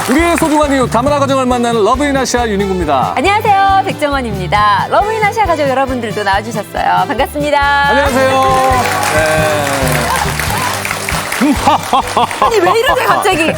우리의 소중한 이웃 다문화 가정을 만나는 러브인아시아 윤인구입니다. 안녕하세요, 백정원입니다. 러브인아시아 가족 여러분들도 나와주셨어요. 반갑습니다. 안녕하세요. 아니 왜 이러세요 갑자기?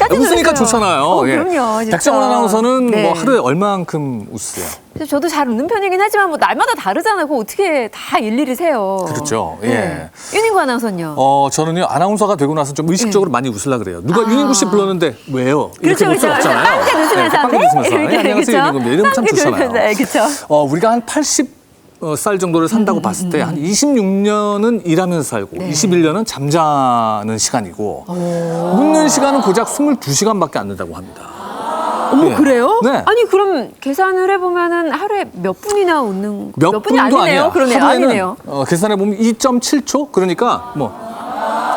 웃으니까 좋잖아요. 그럼요. 진짜. 백정원 아나운서는 네. 뭐 하루에 얼만큼 웃으세요? 그래서 저도 잘 웃는 편이긴 하지만 뭐 날마다 다르잖아요. 그거 어떻게 다 일일이 세요. 그렇죠. 예. 네. 윤인구 아나운서는요? 저는요 아나운서가 되고 나서 좀 의식적으로 많이 웃으려 그래요. 누가 윤인구 씨 불렀는데 왜요? 이렇게 그렇죠, 볼 수 그렇죠. 없잖아요. 빵긋 웃으면서 빵긋 웃으면서. 이렇게, 안녕하세요 그렇죠? 윤인구입니다. 이러면 참 빵긋 좋잖아요. 웃으면서, 그렇죠. 우리가 한 80살 정도를 산다고 봤을 때 한 26년은 일하면서 살고 21년은 잠자는 시간이고 웃는 시간은 고작 22시간밖에 안 된다고 합니다. 어머 네. 그래요? 네. 아니 그럼 계산을 해보면은 하루에 몇 분이나 웃는 몇 분이 분도 아니네요. 아니에요. 그러네요. 하루에는 아니네요. 계산해 보면 2.7초 그러니까 뭐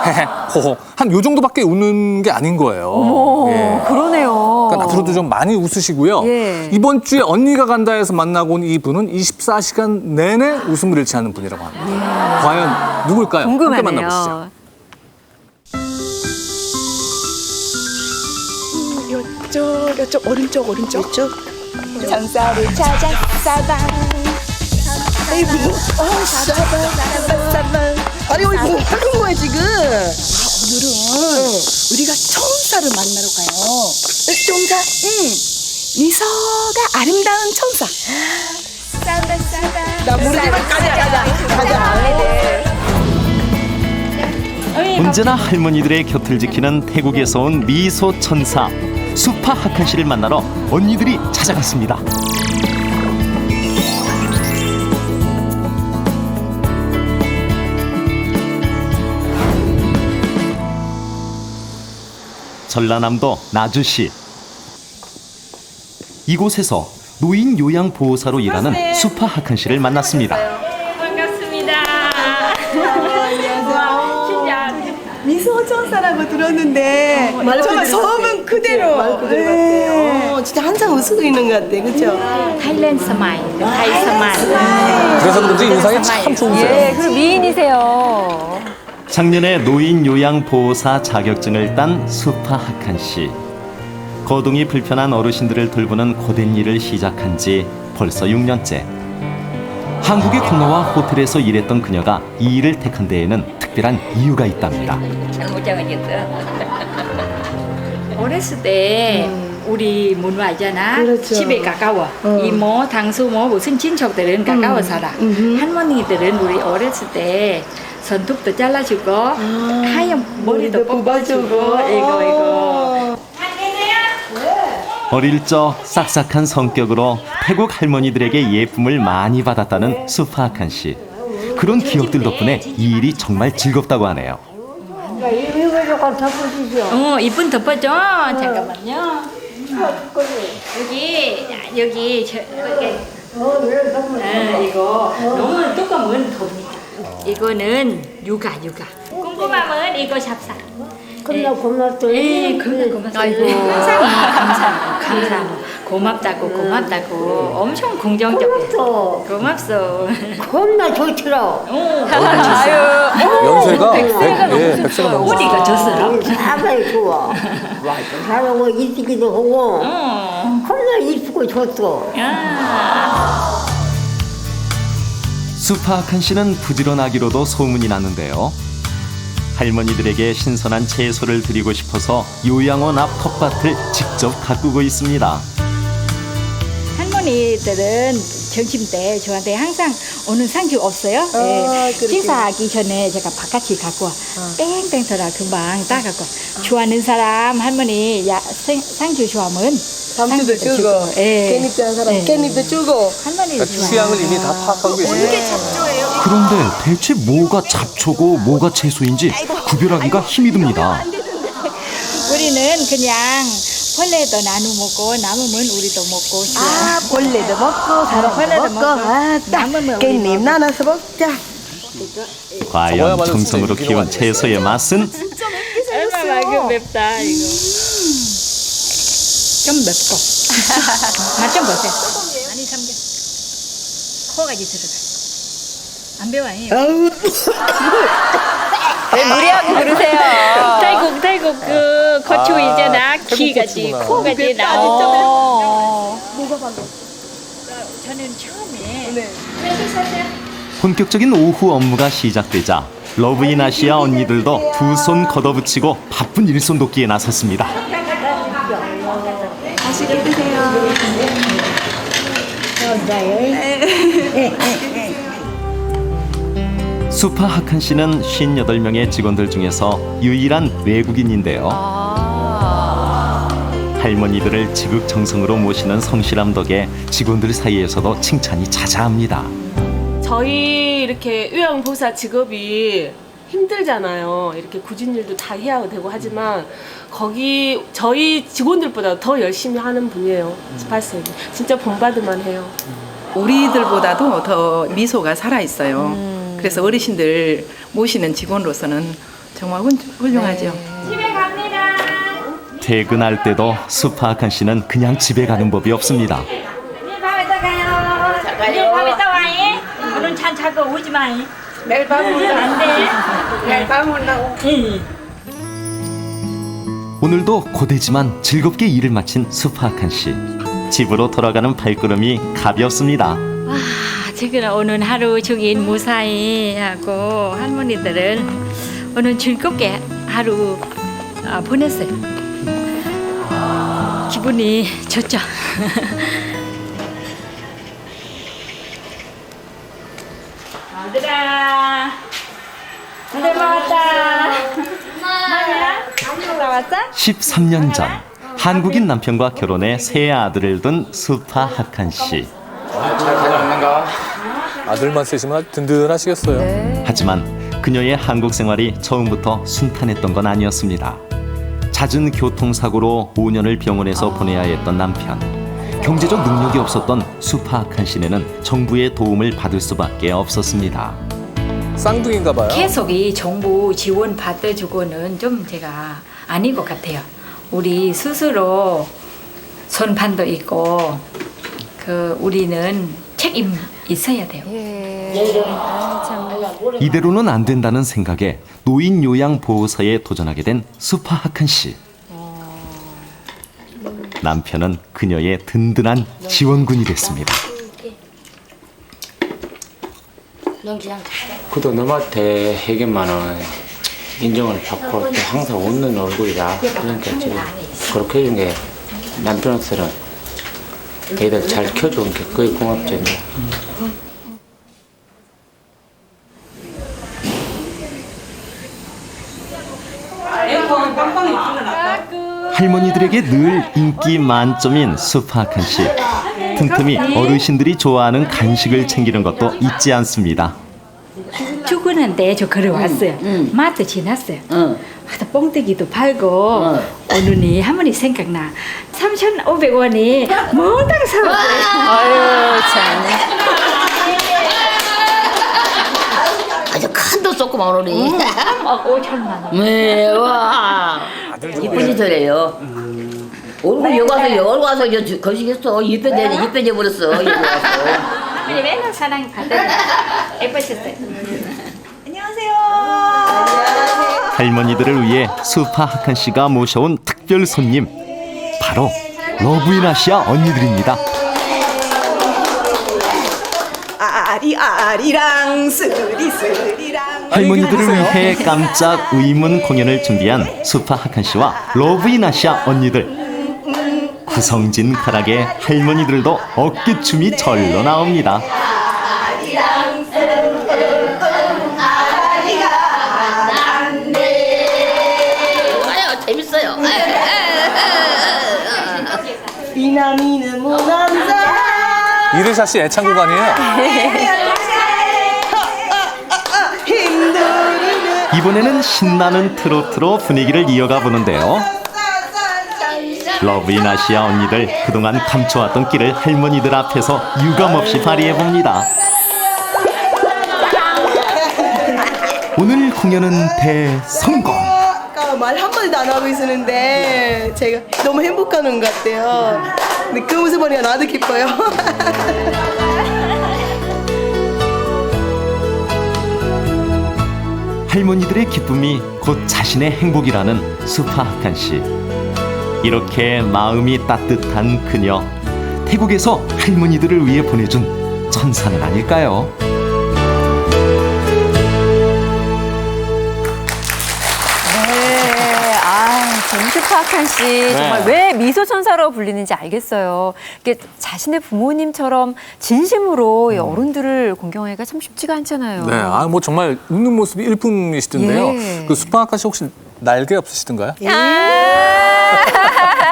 헤헤 호호 한 요 정도밖에 웃는 게 아닌 거예요. 어머 예. 그러네요. 그러니까 앞으로도 좀 많이 웃으시고요. 예. 이번 주에 언니가 간다에서 만나고 온 이분은 24시간 내내 웃음을 잃지 않는 분이라고 합니다. 과연 누굴까요? 함께 궁금하네요. 만나보시죠. 요쪽 오른쪽 이쪽 정서를 찾아 싸방 아이고 싸방 아니 뭐 하는 거야 지금 오늘은 우리가 천사를 만나러 가요 천사? 응 미소가 아름다운 천사 싸방 나 모르지만 가자 언제나 할머니들의 곁을 지키는 태국에서 온 미소 천사 수파 하칸 씨를 만나러 언니들이 찾아갔습니다. 전라남도 나주시. 이곳에서 노인 요양 보호사로 일하는 수파 하칸 씨를 만났습니다. 미소 천사라고 들었는데 정말 성은 그대로 말 그대로 같아요 진짜 항상 웃고 있는 것 같아 그죠? 타일랜드 스마일 타이 스마일 그래서 그런지 인상이 참 좋으세요. 예, 그리고 미인이세요. 작년에 노인 요양 보호사 자격증을 딴 수파 하칸 씨. 거동이 불편한 어르신들을 돌보는 고된 일을 시작한 지 벌써 6년째. 한국에 건너와 호텔에서 일했던 그녀가 이 일을 택한 데에는 특별한 이유가 있답니다. 어렸을 때 우리 문화 있잖아. 그렇죠. 집에 가까워. 이모, 당수모, 무슨 친척들은 가까워 살아. 할머니들은 우리 어렸을 때 손톱도 잘라주고 하얀 머리도 뽑아주고 이거. 어릴 적 싹싹한 성격으로 태국 할머니들에게 예쁨을 많이 받았다는 수파 하칸 씨. 그런 기억들 덕분에 이 일이 정말 즐겁다고 하네요. 이쁜 덮어줘. 잠깐만요. 여기 이거 너무 조금은 덥니다. 이거는 육아. 궁금하면 이거 샵사. 고맙다. 예, 고맙다. 아이고. 감사하고 고맙다고 엄청 긍정적이에요. 고맙소. 겁나 좋더라 연세가 100세가 넘었어요. 우리가 졌어요. 아가이 좋아 잘하고 이쁘기도 하고 겁나 이쁘고 좋소 수파 하칸 씨는 부지런하기로도 소문이 나는데요. 할머니들에게 신선한 채소를 드리고 싶어서 요양원 앞 텃밭을 직접 가꾸고 있습니다. 할머니들은 점심 때 저한테 항상 오늘 상주 없어요? 식사하기 전에 제가 바깥에 갖고 와. 뺑뺑 돌아 금방 따갖고 좋아하는 사람 할머니 상주 좋아하면 삼주도 주고 깻잎 좋아하는 사람 깻잎도 주고 할머니들 좋아해요. 취향을 이미 다 파악하고 계시네요. 그런데 대체 뭐가 잡초고 뭐가 채소인지 구별하기가 힘이 듭니다. 우리는 그냥 벌레도 나눠 먹고 남으면 우리도 먹고 벌레도 먹고 사람도 먹고 남으면 깻잎 나눠서 먹자 과연 정성으로 키운 채소의 맛은? 얼마나 맵다 이거. 좀 맵고 맛 좀 보세요. 많이 삼겨. 코까지 들어가. 안 매워요. 왜 무리하고 그러세요? 태국 그 고추 있잖아. 귀까지 꽃이구나. 코까지 나오. 저는 처음에 본격적인 오후 업무가 시작되자 러브인아시아 언니들도 두 손 걷어붙이고 바쁜 일손돕기에 나섰습니다. 수파 하칸 씨는 58명의 직원들 중에서 유일한 외국인인데요. 할머니들을 지극정성으로 모시는 성실함 덕에 직원들 사이에서도 칭찬이 자자합니다. 저희 이렇게 요양보호사 직업이 힘들잖아요. 이렇게 굳은 일도 다 해야 되고 하지만 거기 저희 직원들보다 더 열심히 하는 분이에요. 봤어요. 진짜 본받을만 해요. 우리들보다도 더 미소가 살아 있어요. 그래서 어르신들 모시는 직원으로서는 정말 훌륭하죠. 퇴근할 때도 수파 하칸 씨는 그냥 집에 가는 법이 없습니다. 내일 밤에 또 와해. 오늘 잔 자고 오지 마. 내일 밤에 오면 안 돼. 내일 밤에 온다고. 오늘도 고되지만 즐겁게 일을 마친 수파 하칸 씨. 집으로 돌아가는 발걸음이 가볍습니다. 지금 오늘 하루 종일 무사히 하고 할머니들을 오늘 즐겁게 하루 보냈어요. 기분이 좋죠. 아들아, 아들 나왔다. 엄마, 나왔어? 13년 전 한국인 남편과 결혼해 세 아들을 둔 수파 하칸 씨. 아들만 셋이면 아주 든든하시겠어요. 하지만 그녀의 한국 생활이 처음부터 순탄했던 건 아니었습니다. 잦은 교통사고로 5년을 병원에서 보내야 했던 남편. 경제적 능력이 없었던 수파 하칸 씨네는 정부의 도움을 받을 수밖에 없었습니다. 쌍둥이인가 봐요. 계속 이 정부 지원 받아주고는 좀 제가 아닌 것 같아요. 우리 스스로 손판도 있고 우리는 책임 있어야 돼요. 이대로는 안 된다는 생각에 노인 요양 보호사에 도전하게 된 수파 하칸 씨. 남편은 그녀의 든든한 지원군이 됐습니다. 그도 너한테 해결만은 인정을 받고 또 항상 웃는 얼굴이라 그러니까 지금 그렇게 해준 게 남편으로서는 애들 잘 키워준 게 거의 고맙죠. 할머니들에게 늘 인기 만점인 수파 하칸 씨. 틈틈이 어르신들이 좋아하는 간식을 챙기는 것도 잊지 않습니다. 출근한데 저 걸어왔어요. 마트 지났어요. 하다 뻥튀기도 팔고 오늘이 할머니 생각나. 3,500원이 몽땅 사왔어요. 아유, 참. 아주 큰도 쏟구만 오늘이. 5천만 원. 네, 와. 이쁜이 저래요. 얼굴 여기 와서 거시겠어. 이때제 버렸어. 여기 와서. 할머니 맨날 사랑 받아요. 예쁘셨어요. 할머니들을 위해 수파 하칸 씨가 모셔온 특별 손님. 바로 러브인아시아 언니들입니다. 아리랑 스리랑. 할머니들을 위해 깜짝 의문 공연을 준비한 수파 하칸 씨와 러브인아시아 언니들. 구성진 가락에 할머니들도 어깨춤이 절로 나옵니다. 아유, 재밌어요. 이남이는 무남자. 이르샤 씨 애창곡 아니에요? 이번에는 신나는 트로트로 분위기를 이어가 보는데요. 러브인아시아 언니들 그동안 감춰왔던 끼를 할머니들 앞에서 유감없이 발휘해 봅니다. 오늘 공연은 대성공. 말 한마디도 안 하고 있었는데 제가 너무 행복하는 것 같아요. 근데 그 모습 보니까 나도 기뻐요. 할머니들의 기쁨이 곧 자신의 행복이라는 수파 하칸 씨. 이렇게 마음이 따뜻한 그녀. 태국에서 할머니들을 위해 보내준 천사는 아닐까요? 네, 정수파악한 씨 정말 왜 미소천사로 불리는지 알겠어요. 이게 자신의 부모님처럼 진심으로 이 어른들을 공경하기가 참 쉽지가 않잖아요. 네, 뭐 정말 웃는 모습이 일품이시던데요. 예. 그 수파아카 씨 혹시 날개 없으시던가요?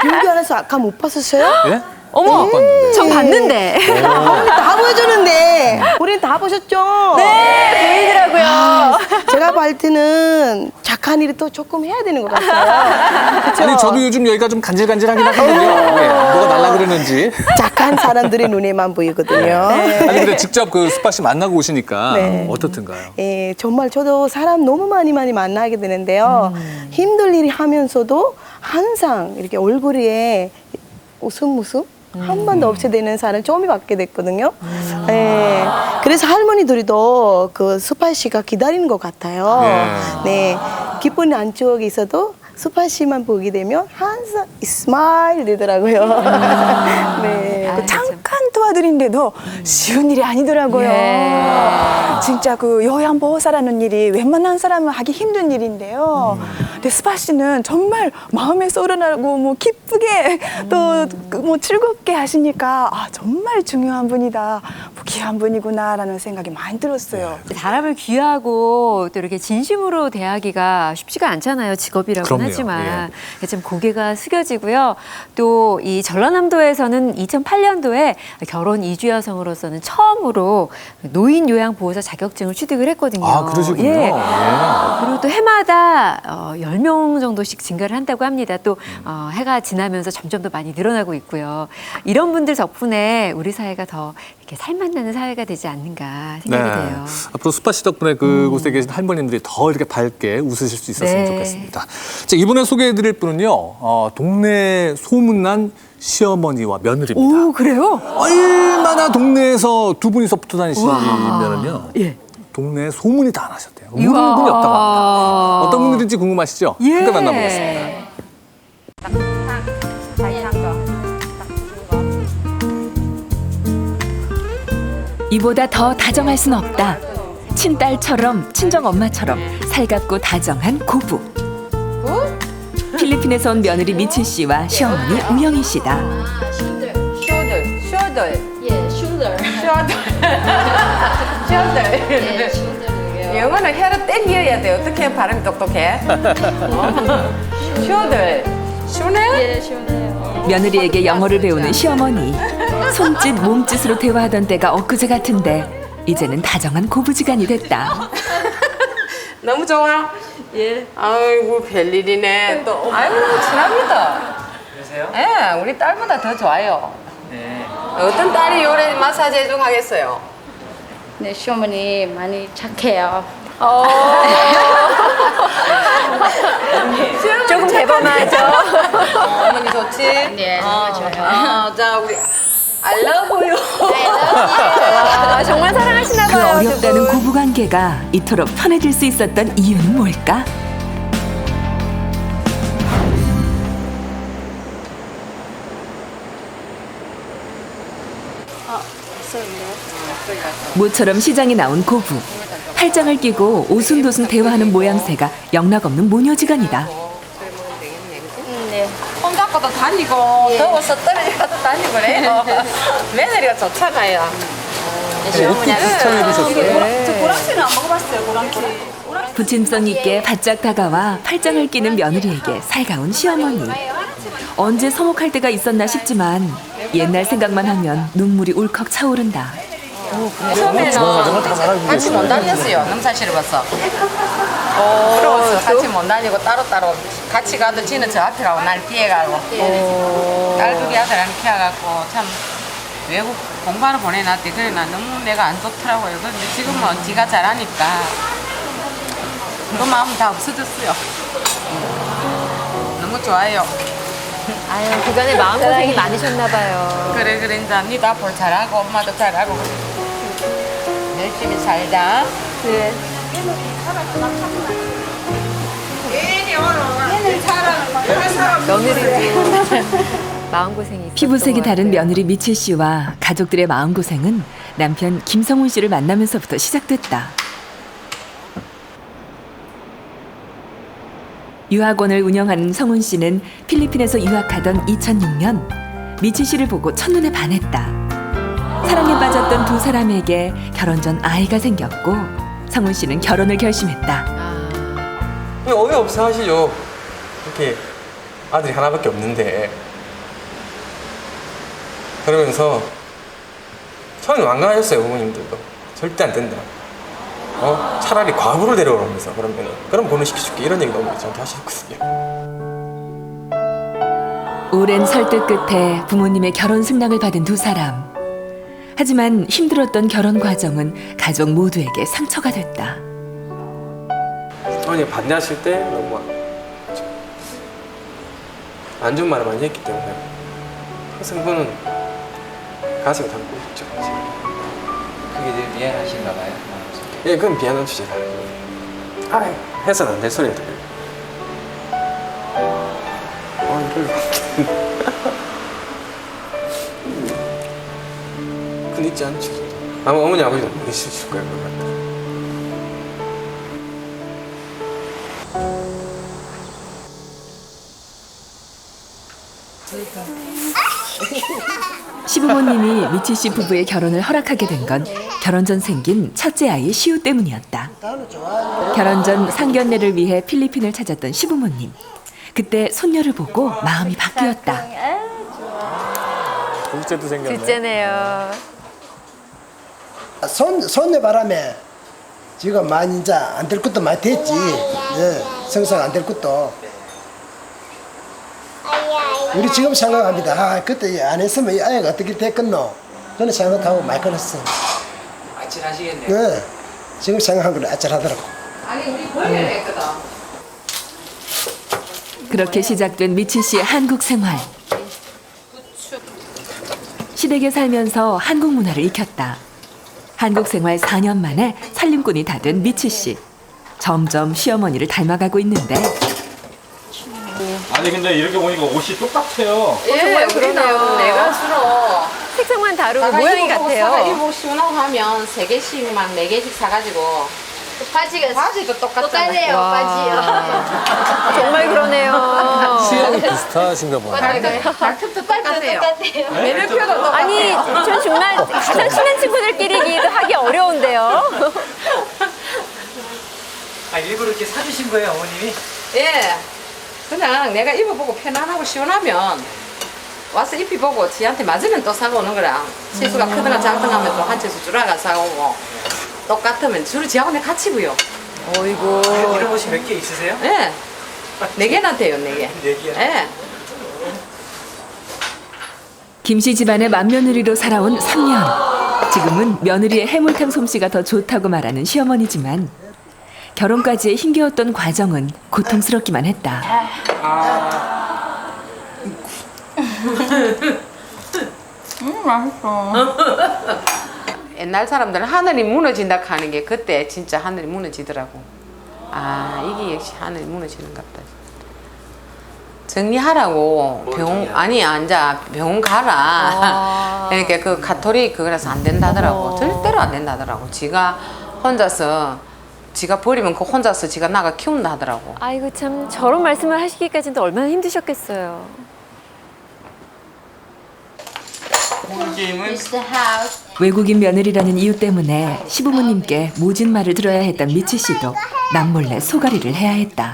여기 안에서 아까 못 봤었어요? 예? 어머, 전 봤는데. 다 보여주는데 우린 다 보셨죠? 네, 보이더라고요. 제가 볼 때는 착한 일이 또 조금 해야 되는 것 같아요. 그쵸? 아니 저도 요즘 여기가 좀 간질간질하긴 하거든요. 네, 뭐가 날라 그러는지. 착한 사람들의 눈에만 보이거든요. 아니 근데 직접 그 수파 씨 만나고 오시니까 네. 어떻든가요? 예, 정말 저도 사람 너무 많이 만나게 되는데요. 힘들 일이 하면서도 항상 이렇게 얼굴에 웃음 한 번도 없이 되는 사람 처음 받게 됐거든요. 예, 그래서 할머니들도 그 수파 씨가 기다리는 것 같아요. 네, 기쁜 안쪽에 있어도 수파 씨만 보게 되면 항상 스마일 되더라고요. 네. 잠깐 도와드린데도 쉬운 일이 아니더라고요. 진짜 그 요양보호사라는 일이 웬만한 사람은 하기 힘든 일인데요. 근데 스파 씨는 정말 마음에 쏠아나고 뭐 기쁘게 또 뭐 즐겁게 하시니까 정말 중요한 분이다, 뭐 귀한 분이구나라는 생각이 많이 들었어요. 사람을 귀하고 또 이렇게 진심으로 대하기가 쉽지가 않잖아요. 직업이라고는 그럼요. 하지만 좀 고개가 숙여지고요. 또 이 전라남도에서는 2008년도에 결혼 이주 여성으로서는 처음으로 노인 요양 보호사 자격증을 취득을 했거든요. 아, 그러시군요. 예. 그리고 또 해마다 10명 정도씩 증가를 한다고 합니다. 또 해가 지나면서 점점 더 많이 늘어나고 있고요. 이런 분들 덕분에 우리 사회가 더 이렇게 살맛나는 사회가 되지 않는가 생각이 돼요. 앞으로 수파 씨 덕분에 그곳에 계신 할머님들이 더 이렇게 밝게 웃으실 수 있었으면 네. 좋겠습니다. 자, 이번에 소개해드릴 분은요, 동네 소문난 시어머니와 며느리입니다. 오, 그래요? 얼마나 동네에서 두 분이서 붙어 다니시면은요, 동네에 소문이 다 나셨대요. 모르는 분이 없다고 합니다. 어떤 분들인지 궁금하시죠? 함께 만나보겠습니다. 이보다 더 다정할 순 없다. 친딸처럼 친정 엄마처럼 살갑고 다정한 고부. 필리핀에서 온 며느리 미치 씨와 시어머니 우영희 씨다. 영어는 혀를 땡겨야 돼. 어떻게 발음이 똑똑해? 시원해? 며느리에게 영어를 배우는 시어머니. 손짓 몸짓으로 대화하던 때가 엊그제 같은데 이제는 다정한 고부지간이 됐다. 너무 좋아. 아이고 별일이네. 또 아이고 친합니다. 그러세요? 예, 우리 딸보다 더 좋아요. 어떤 딸이 요래 마사지 해주고 하겠어요? 네, 시어머니 많이 착해요. 조금 대범하죠? 어머니 좋지? 네, 너무 좋아요. 자 우리 I love you. 정말 사랑하시나 그 봐요. 어렵다는 고부 관계가 이토록 편해질 수 있었던 이유는 뭘까? 모처럼 시장에 나온 고부. 팔짱을 끼고 오순도순 대화하는 모양새가 영락없는 모녀지간이다. 손 잡고도 다니고 더워서 떨어져도 다니고 그래요. 며느리가 좋잖아요. 옷도 추천해 주셨어요. 저 고랑치는 안 먹어봤어요, 고랑치. 부침성 있게 바짝 다가와 팔짱을 끼는 며느리에게 살가운 시어머니. 언제 서먹할 때가 있었나 싶지만 옛날 생각만 하면 눈물이 울컥 차오른다. 처음에는 같이 못 다녔어요. 농사실을 봤어. 부러워서 같이 못 다니고 따로따로 같이 가도 지는 저 앞에 가고 날 뒤에 가고 딸 둘이 아들 안 키워갖고 참 외국 공부하러 보내놨대. 그래 나 너무 내가 안 좋더라고요. 근데 지금은 지가 잘하니까 그 마음 다 없어졌어요. 너무 좋아요. 아유, 그간에 마음고생이 많으셨나 봐요. 그래 이제 니도 앞으로 잘하고 엄마도 잘하고 열심히 살자. 네. 괜히 오늘 사람 며느리도 마음고생이 있었던 피부색이 것 다른 같아요. 며느리 미칠 씨와 가족들의 마음고생은 남편 김성훈 씨를 만나면서부터 시작됐다. 유학원을 운영하는 성훈 씨는 필리핀에서 유학하던 2006년 미칠 씨를 보고 첫눈에 반했다. 사랑에 빠졌던 두 사람에게 결혼 전 아이가 생겼고 성훈 씨는 결혼을 결심했다. 어이없어 하시죠. 이렇게 아들이 하나밖에 없는데. 그러면서 처음에 완강하셨어요, 부모님들도. 절대 안 된다. 차라리 과부를 데려오면서 그럼 결혼시켜줄게. 이런 얘기 너무 저한테 하셨거든요. 오랜 설득 끝에 부모님의 결혼 승낙을 받은 두 사람. 하지만 힘들었던 결혼 과정은 가족 모두에게 상처가 됐다. 어머니 반대하실 때 너무 안 좋은 말을 많이 했기 때문에 항상 그거는 가슴에 담고 있죠. 그게 되게 미안하신가 봐요. 예, 그건 미안한 주제다. 해서는 안 될 소리가 들려요. 그건 있지 않죠. 아마 어머니 아버지도 못 있으실 거예요. 그걸 갖다. 시부모님이 미칠 씨 부부의 결혼을 허락하게 된 건 결혼 전 생긴 첫째 아이 시우 때문이었다. 결혼 전 상견례를 위해 필리핀을 찾았던 시부모님. 그때 손녀를 보고 마음이 바뀌었다. 둘째도 생겼네. 둘째네요. 손녀 바람에 지금 많이 이제 안 될 것도 많이 됐지. 예, 성사가 안 될 것도. 우리 지금 생각합니다. 그때 안 했으면 이 아이가 어떻게 됐겠노? 그런 생각하고 많이 끊었어. 아찔하시겠네요. 네, 지금 생각한 건 아찔하더라고. 아니 우리 벌레를 했거든. 그렇게 시작된 미칠 씨의 한국 생활. 시댁에 살면서 한국 문화를 익혔다. 한국 생활 4년 만에 살림꾼이 다 된 미칠 씨. 점점 시어머니를 닮아가고 있는데 아니 근데 이렇게 보니까 옷이 똑같아요. 예, 그러네요. 내가 주로 색상만 다르고 사가 모양이 입어보고 같아요. 사가 입고 시원하고 하면 3개씩 막 4개씩 사가지고 바지도 똑같잖아요. 와. 정말 그러네요. 취향이 비슷하신가 봐요. 발톱도 똑같아요. 매매표도 똑같아요. 아니, 전 정말 가장 친한 친구들끼리기도 하기 어려운데요. 일부러 이렇게 사주신 거예요, 어머님이? 예. 그냥 내가 입어보고 편안하고 시원하면 와서 입혀보고 지한테 맞으면 또 사고 오는 거라. 실수가 크거나 작거나 하면 또 한 채수 줄아가 사오고 똑같으면 주로 지하고 내가 같이 입어요. 어이구. 이런 옷이 몇 개 있으세요? 예. 4개나 돼요, 4개. 4개요? 예. 김씨 집안의 맏며느리로 살아온 3년. 지금은 며느리의 해물탕 솜씨가 더 좋다고 말하는 시어머니지만 결혼까지의 힘겨웠던 과정은 고통스럽기만 했다. 맛있어. 옛날 사람들은 하늘이 무너진다 하는 게 그때 진짜 하늘이 무너지더라고. 이게 역시 하늘이 무너지는가 보다. 정리하라고 병원 아니 앉아 병원 가라. 이렇게 그 가톨릭 그거라서 안 된다더라고. 절대로 안 된다더라고. 지가 혼자서 지가 버리면 그 혼자서 지가 나가 키운다 하더라고. 아이고 참 저런 말씀을 하시기까지는 또 얼마나 힘드셨겠어요. 외국인 며느리라는 이유 때문에 시부모님께 모진 말을 들어야 했던 미치 씨도 남몰래 소가리를 해야 했다.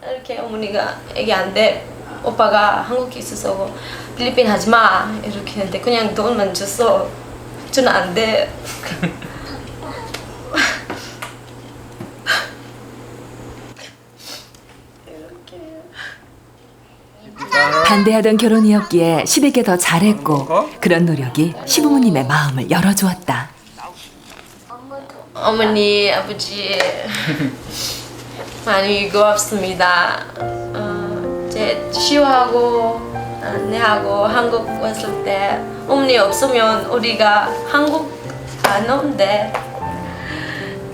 이렇게 어머니가 애기 안 돼. 오빠가 한국에 있어서 필리핀 하지 마. 이렇게 했는데 그냥 돈만 줬어. 저는 안 돼. 반대하던 결혼이었기에 시댁에 더 잘했고 그런 노력이 시부모님의 마음을 열어주었다. 어머니, 아버지 많이 고맙습니다. 제 시우하고 내하고 한국 왔을 때 어머니 없으면 우리가 한국 안 온대.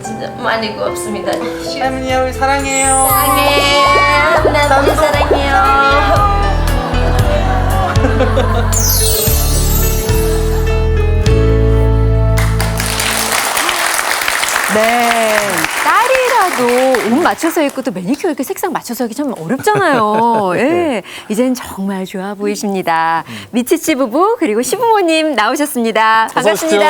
진짜 많이 고맙습니다. 할머니 우리 사랑해요. 사랑해. 만나길 사랑해요. 네. 딸이라도 옷 맞춰서 입고 또 매니큐어 이렇게 색상 맞춰서 하기 참 어렵잖아요. 예. 이젠 정말 좋아 보이십니다. 미치 씨 부부 그리고 시부모님 나오셨습니다. 반갑습니다.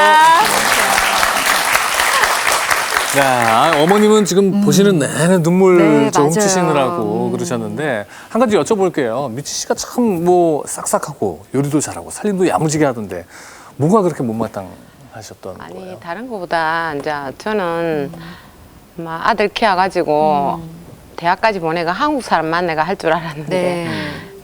네, 어머님은 지금 보시는 내내 눈물 네, 좀 맞아요. 훔치시느라고 그러셨는데 한 가지 여쭤볼게요. 미치 씨가 참 뭐 싹싹하고 요리도 잘하고 살림도 야무지게 하던데 뭐가 그렇게 못마땅하셨던 거예요? 아니 다른 거보다 이제 저는 막 아들 키워가지고 대학까지 보내가 한국 사람만 내가 할 줄 알았는데 네.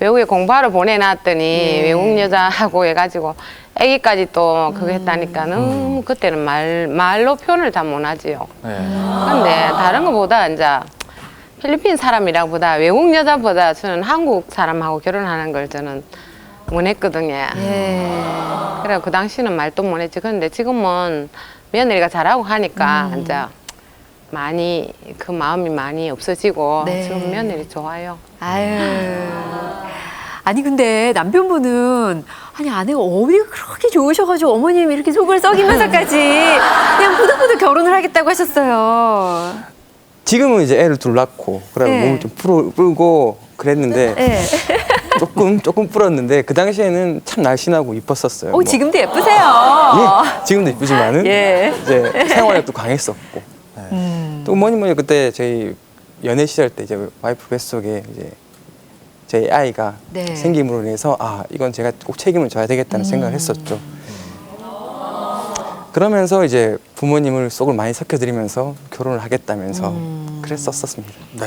외국에 공부하러 보내놨더니 외국 여자하고 해가지고 아기까지 또 그거 했다니까 너무 그때는 말로 표현을 다 못하지요. 근데 다른 거보다 이제 필리핀 사람이라보다 외국 여자보다 저는 한국 사람하고 결혼하는 걸 저는 원했거든요. 그래 그 당시는 말도 못했지. 그런데 지금은 며느리가 잘하고 하니까 이제 많이 그 마음이 많이 없어지고 네. 지금 며느리 좋아요. 아유. 아니 근데 남편분은 아니 아내가 어휘가 그렇게 좋으셔가지고 어머님이 이렇게 속을 썩이면서까지 그냥 부득부득 결혼을 하겠다고 하셨어요. 지금은 이제 애를 둘 낳고 그러면 네. 몸을 좀 불고 그랬는데 네. 조금 불었는데 그 당시에는 참 날씬하고 이뻤었어요. 오, 뭐. 지금도 예쁘세요. 예, 지금도 이쁘지만은 예. 이제 생활에 또 강했었고 또 뭐니 그때 저희 연애 시절 때 이제 와이프 뱃속에 이제 저희 아이가 네. 생김으로 인해서 아 이건 제가 꼭 책임을 져야 되겠다는 생각을 했었죠. 그러면서 이제 부모님을 속을 많이 섞여드리면서 결혼을 하겠다면서 그랬었습니다. 네.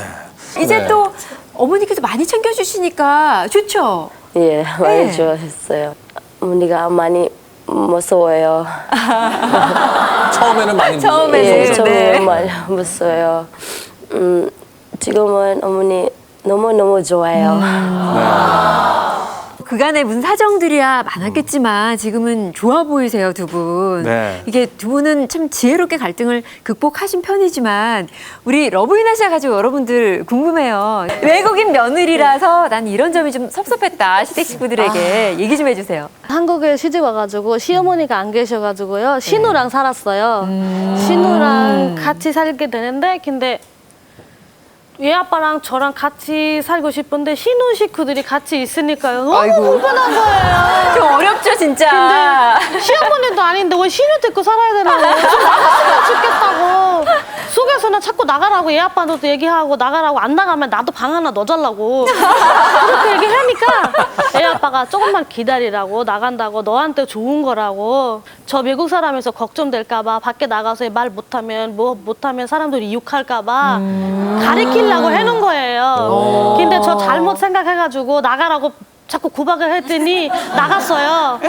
이제 또 어머니께서 많이 챙겨주시니까 좋죠? 예, 많이 네. 좋아했어요. 어머니가 많이 무서워요. 처음에는 많이 처음에는, 예, 네. 처음에는 많이 무서워요. 지금은 어머니 너무너무 좋아요. 그간에 무슨 사정들이야 많았겠지만 지금은 좋아 보이세요, 두 분. 네. 이게 두 분은 참 지혜롭게 갈등을 극복하신 편이지만 우리 러브이나샤 가지고 여러분들 궁금해요. 외국인 며느리라서 난 이런 점이 좀 섭섭했다. 시댁 식구들에게 얘기 좀 해주세요. 한국에 시집 와가지고 시어머니가 안 계셔가지고요. 신우랑 살았어요. 신우랑 같이 살게 되는데 근데 얘아빠랑 저랑 같이 살고 싶은데 신우 식구들이 같이 있으니까요. 너무 불편한 거예요. 좀 어렵죠, 진짜. 근데 시어머니도 아닌데 왜 신우 데리고 살아야 되나요? 좀 나갔으면 좋겠다고. 속에서는 자꾸 나가라고 얘아빠도 얘기하고 나가라고 안 나가면 나도 방 하나 넣어달라고. 그렇게 얘기하니까 애아빠가 조금만 기다리라고 나간다고 너한테 좋은 거라고. 저 외국 사람에서 걱정될까 봐 밖에 나가서 말 못하면 사람들이 욕할까 봐 가리키려고 해놓은 거예요. 근데 저 잘못 생각해가지고 나가라고 자꾸 구박을 했더니 나갔어요.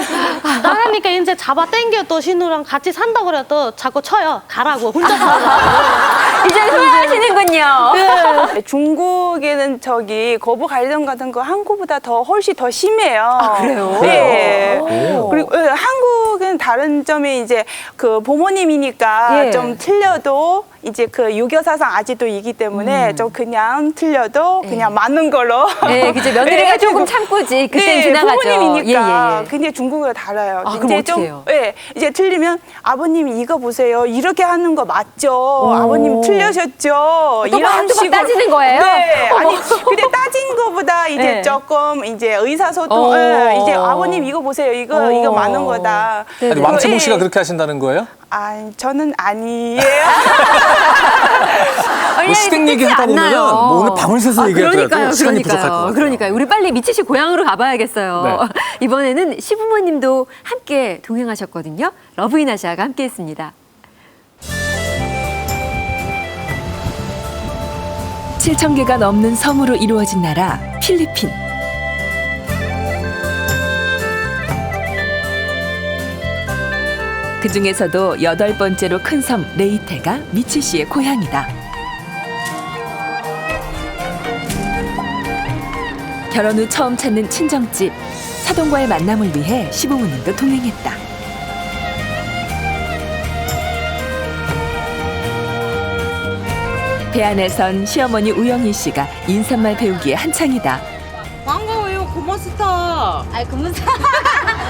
나가니까 이제 잡아 당겨 또 신우랑 같이 산다고 그래도 자꾸 쳐요. 가라고 혼자 살라고. 이제 후회하시는군요. 네, 중국에는 저기 거부 갈등 같은 거 한국보다 훨씬 더 심해요. 아, 그래요? 네. 오. 그리고 한국은 다른 점이 이제 그 부모님이니까 예. 좀 틀려도 이제 그 유교사상 아직도 있기 때문에 좀 그냥 틀려도 그냥 맞는 걸로. 네, 그죠. 며느리가 조금 참고지. 그땐 지나가죠. 부모님이니까. 예, 예. 근데 중국은 달라요. 아, 그럼 어떻게 해요? 이제 틀리면 아버님 이거 보세요. 이렇게 하는 거 맞죠? 아버님 틀려셨죠? 또 막 따지는 거예요? 네. 아니 근데 따진 거보다 이제 네. 조금 이제 의사소통. 이제 아버님 이거 보세요. 이거 맞는 거다. 아니, 왕채봉 씨가 그렇게 하신다는 거예요? 아, 저는 아니에요. 뭐 시댁 얘기 하다 보면은 뭐 오늘 밤을 새서 얘기하더라도 시간이 부족할 것 같아요. 그러니까요. 우리 빨리 미치 씨 고향으로 가봐야겠어요. 네. 이번에는 시부모님도 함께 동행하셨거든요. 러브이나샤가 함께했습니다. 7,000개가 넘는 섬으로 이루어진 나라 필리핀. 그 중에서도 8번째로 큰 섬 레이테가 미치 씨의 고향이다. 결혼 후 처음 찾는 친정집, 사돈과의 만남을 위해 시부모님도 동행했다. 배 안에 선 시어머니 우영희 씨가 인사말 배우기에 한창이다. 반가워요, 고마스타. 아이 그문사.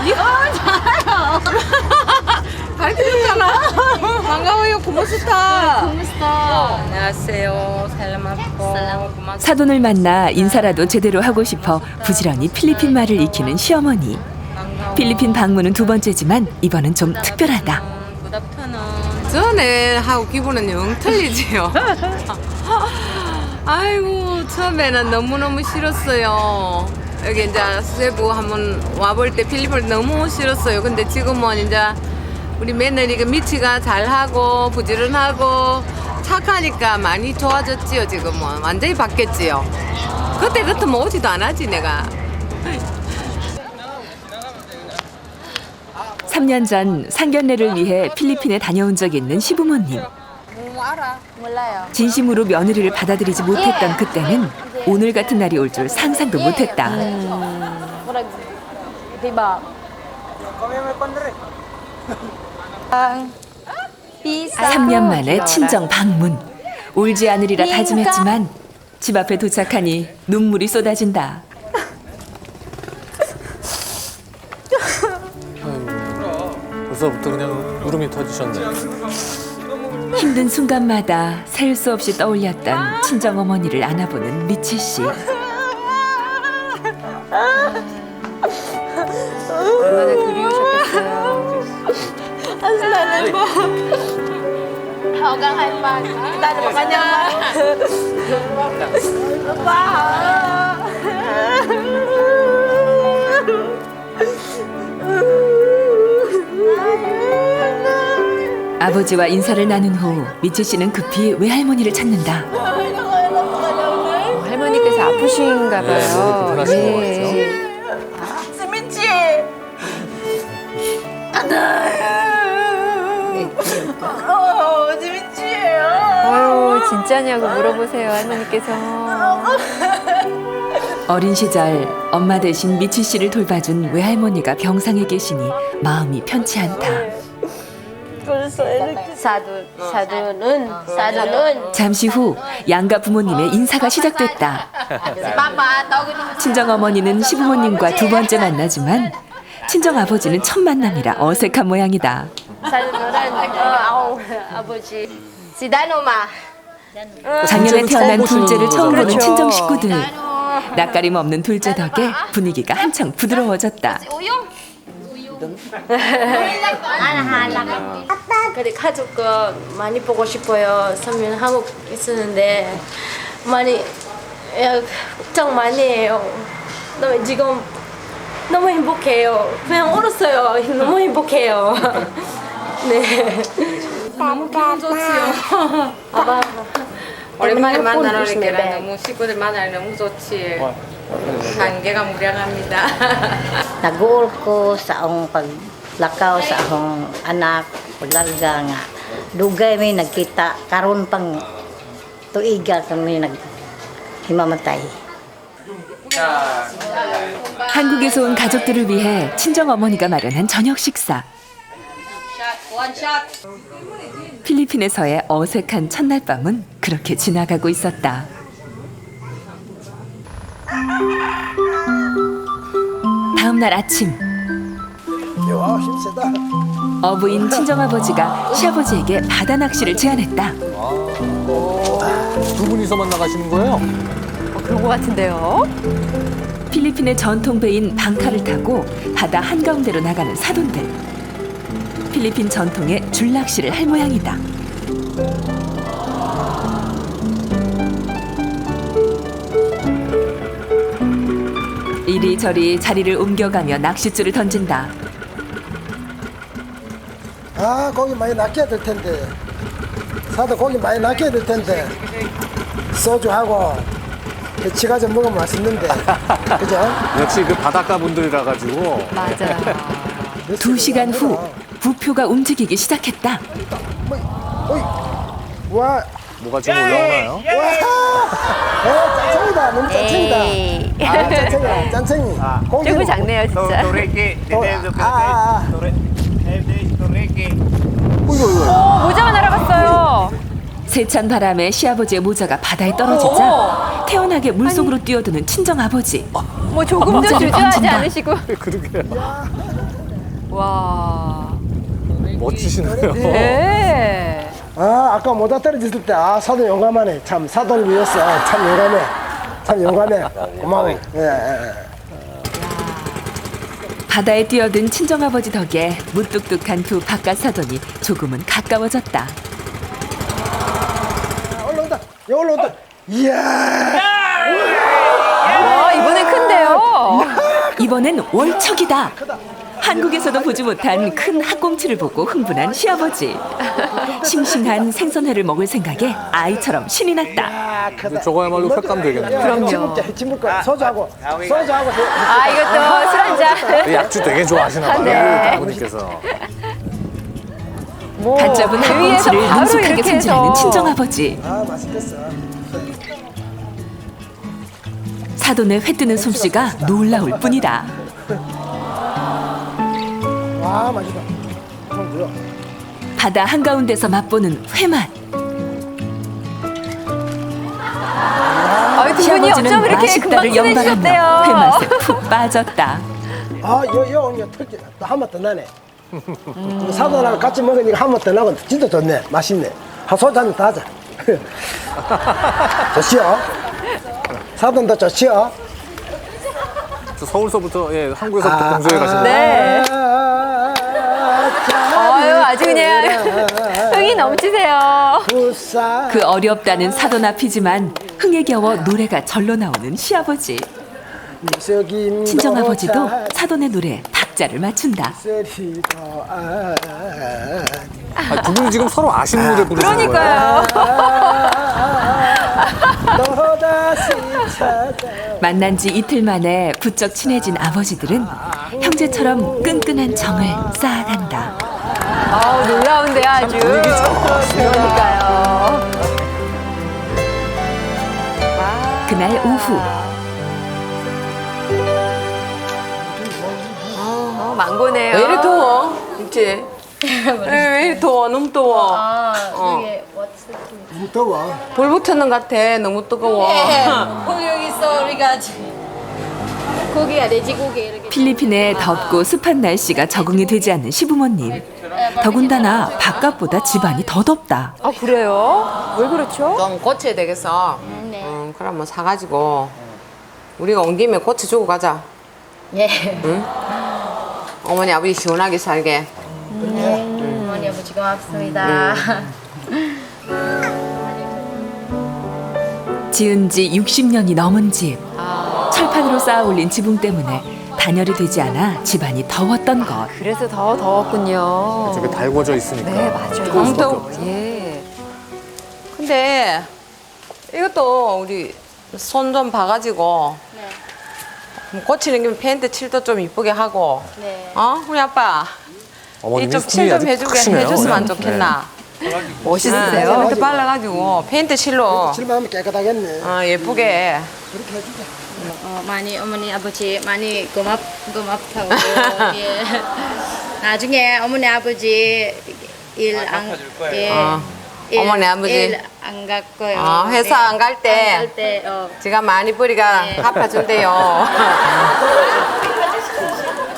이거 잘해요. 가르쳐줬잖아. 반가워요, 고마스타. 고마스타. 안녕하세요, 살라마포. 사돈을 만나 인사라도 제대로 하고 싶어 부지런히 필리핀 말을 익히는 시어머니. 필리핀 방문은 2번째지만 이번은 좀 특별하다. 전에 하고 기분은 영 틀리지요. 아이고, 처음에는 너무너무 싫었어요. 여기 이제 세부 한번 와볼 때 필리핀을 너무 싫었어요. 근데 지금은 이제 우리 며느리가 미치가 잘하고 부지런하고 착하니까 많이 좋아졌지요. 지금은 완전히 바뀌었지요. 그때 같으면 오지도 안 하지 내가. 3년 전 상견례를 위해 필리핀에 다녀온 적이 있는 시부모님. 몰라요. 진심으로 며느리를 받아들이지 못했던 그때는 오늘 같은 날이 올 줄 상상도 못했다. 3년 만에 친정 방문. 울지 않으리라 다짐했지만 집 앞에 도착하니 눈물이 쏟아진다. 벌써부터 그냥 울음이 터지셨네. 힘든 순간마다 셀 수 없이 떠올렸던 친정어머니를 안아보는 미치 씨. 얼마나 그리우셨겠어요. 나는 뭐 hanggang pa. Dahil pa kanya 아버지와 인사를 나눈 후 미치 씨는 급히 외할머니를 찾는다. 할머니께서 아프신가 봐요. 불편하신 것 같죠? Simitsi! Simitsi! 아유, 진짜냐고 물어보세요, 할머니께서. 어린 시절 엄마 대신 미치 씨를 돌봐준 외할머니가 병상에 계시니 마음이 편치 않다. 사두는 잠시 후 양가 부모님의 인사가 시작됐다. 친정 어머니는 시부모님과 2번째 만나지만 친정 아버지는 첫 만남이라 어색한 모양이다. 사두는 아버지 시다노마 작년에 태어난 둘째를 처음 보는 그렇죠. 친정 식구들. 낯가림 없는 둘째 덕에 분위기가 한창 부드러워졌다. 근데 가족과 많이 보고 싶어요. 3년 한국 있었는데 많이 걱정 많이 해요. 지금 너무 행복해요. 그냥 울었어요. 너무 행복해요. 네. 너무 기분 좋지요. 오랜만에 만나니까 너무 식구들 만나니 너무 좋지. 관계가 무량합니다. Nag-uol ko sa akong paglakaw sa akong anak, paglarga nga. Dugay may nagkita, karon pang tuiga kami naghimamatay. 한국에서 온 가족들을 위해 친정 어머니가 마련한 저녁 식사. 필리핀에서의 어색한 첫날 밤은 그렇게 지나가고 있었다. 다음 날 아침 어부인 친정아버지가 시아버지에게 바다 낚시를 제안했다. 2분이서만 나가시는 거예요? 그런 것 같은데요. 필리핀의 전통 배인 방카를 타고 바다 한가운데로 나가는 사돈들. 필리핀 전통의 줄낚시를 할 모양이다. 이리저리 자리를 옮겨가며 낚싯줄을 던진다. 아, 고기 많이 낚여야 될 텐데. 사도 고기 많이 낚여야 될 텐데. 소주하고 배치가 좀 먹으면 맛있는데. 그죠? 역시 그 바닷가 분들이라 가지고. 맞아요. 2시간 후 부표가 움직이기 시작했다. 와. 뭐가 좀 올라오나요? 짠청이다. 너무 짠청이다. 아, 짠청이야. 짠청이. 조금 작네요, 진짜. 어이구, 모자가 날아갔어요. 세찬 바람에 시아버지의 모자가 바다에 떨어지자 태연하게 물속으로 뛰어드는 친정아버지. 뭐 조금 더 모자를 주저하지 얹은다. 않으시고. 그러게. 와. 멋지시네요. 네. 아, 아까 모자 떨어졌을 때, 아, 사돈 용감하네. 참, 사돈 위해서. 참 용감해. 참 용감해. 고마워. 예. 바다에 뛰어든 친정아버지 덕에 무뚝뚝한 두 바깥 사돈이 조금은 가까워졌다. 올라온다. 야, 올라온다. 이야. 이번엔 큰데요. 이번엔 월척이다. 한국에서도 보지 못한 큰 학꽁치를 보고 흥분한 시아버지. 싱싱한 생선회를 먹을 생각에 아이처럼 신이 났다. 저거야말로 횟감 되겠네요. 그럼요. 해치물까 소주하고. 소주하고. 아, 이것도 술 한잔. 약주 되게 좋아하시나 봐요. 네. 아버님께서. 갓 잡은 그 위에서 학꽁치를 바로 능숙하게 이렇게 손질하는 해서. 친정아버지. 아, 맛있겠어. 사돈의 회 뜨는 솜씨가 놀라울 뿐이다. 와, 맛있다. 뭐야? 바다 한가운데서 맛보는 회맛. 두 분이 어쩜 이렇게 금방 식단을 연발하며 친해지셨대요. 회맛에 푹 빠졌다. 아, 여 터지. 한 번 더 나네. 사돈하고 같이 먹으니까 한 번 더 나고 진짜 좋네. 맛있네. 한 소주 한잔 더 하자. 좋지요? 사돈도 좋지요? 저 서울서부터 한국에서부터 동서에 가시는. 네. 아주 그냥 흥이 넘치세요. 그 어렵다는 사돈 앞이지만 흥에 겨워 노래가 절로 나오는 시아버지. 친정아버지도 사돈의 노래에 박자를 맞춘다. 두 분이 지금 서로 아시는 노래 부르시는 거예요? 그러니까요. 만난 지 이틀 만에 부쩍 친해진 아버지들은 형제처럼 끈끈한 정을 쌓아간다. 놀라운데요, 아주. 그러니까요. 그날 오후 망고네요. 왜 이리 더워? 있지? 왜 이리 더워? 너무 더워. 너무 더워. 불 붙었는 것 같아. 너무 뜨거워. 여기 있어 우리가 고기야 돼지고기 이렇게. 필리핀의 덥고 습한 날씨가 적응이 되지 않는 시부모님. 더군다나 바깥보다 집안이 더 덥다. 아, 그래요? 왜 그렇죠? 좀 고쳐야 되겠어. 그럼 뭐 사가지고 우리가 온 김에 고쳐주고 가자. 예. 응? 어머니 아버지 시원하게 살게. 어머니 아버지 고맙습니다. 지은 지 60년이 넘은 집. 철판으로 쌓아 올린 지붕 때문에 단열이 되지 않아 집안이 더웠던 것. 그래서 더 더웠군요. 저게 달궈져 있으니까. 네, 맞아요. 뜨거울 수밖에 엄청- 없죠. 예. 근데 이것도 우리 손 좀 봐가지고 고치는 김에 페인트 칠도 좀 이쁘게 하고. 네. 우리 아빠 어머님이 이쪽 칠 좀 손이 아주 크시네요. 해줬으면 네. 좋겠나. 멋있으세요. 페인트 발라가지고 페인트 칠로 칠만 하면 깨끗하겠네. 예쁘게. 그렇게 해주자. 많이 어머니 아버지 많이 고맙다고. 예. 나중에 어머니 아버지 일안 어머니 아버지 일 안 갈 거예요. 회사 안 갈 때 갈 때 제가 많이 뿌리가 갚아준대요.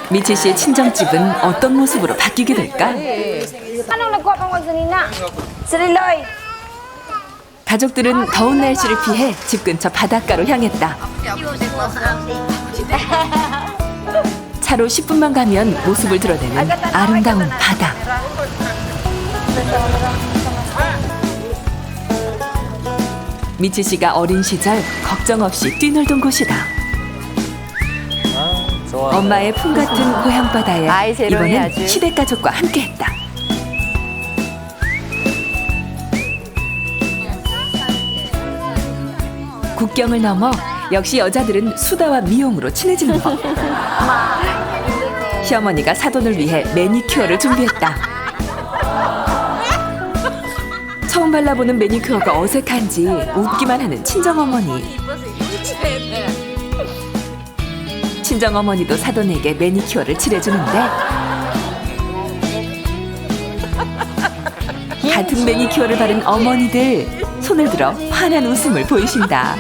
미치 씨의 친정집은 어떤 모습으로 바뀌게 될까? 가족들은 더운 날씨를 피해 집 근처 바닷가로 향했다. 차로 10분만 가면 모습을 드러내는 아름다운 바다. 미치 씨가 어린 시절 걱정 없이 뛰놀던 곳이다. 엄마의 품 같은 고향 바다에 아이, 재롱이 이번엔 아주. 시댁 가족과 함께했다. 국경을 넘어 역시 여자들은 수다와 미용으로 친해지는 법. 시어머니가 사돈을 위해 매니큐어를 준비했다. 처음 발라보는 매니큐어가 어색한지 웃기만 하는 친정어머니. 친정어머니도 사돈에게 매니큐어를 칠해주는데 같은 매니큐어를 바른 어머니들 손을 들어 환한 웃음을 보이신다.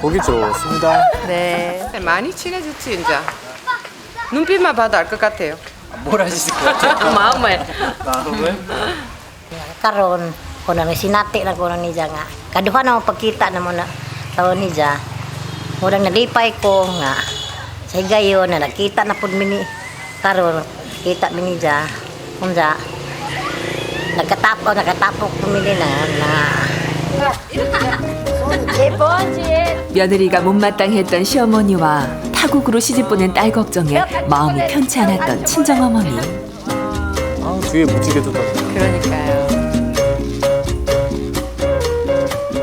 보기 좋습니다. 네. 많이 친해졌지 이제. 눈빛만 봐도 알 것 같아요. 뭘 하실 것 같아요? 마음을. Karon ko na sinati na ko ni nga. Kaduha na pagkita na mo na taon ni ja. Murang nalipay ko nga. Sa gayon na nakita na pud mini karon kita mini ja. Unja nakatapok tumili na. 며느리가 못마땅했던 시어머니와 타국으로 시집 보낸 딸 걱정에 마음이 편치 않았던 친정어머니. 아, 뒤에 무지개도 다. 그러니까요.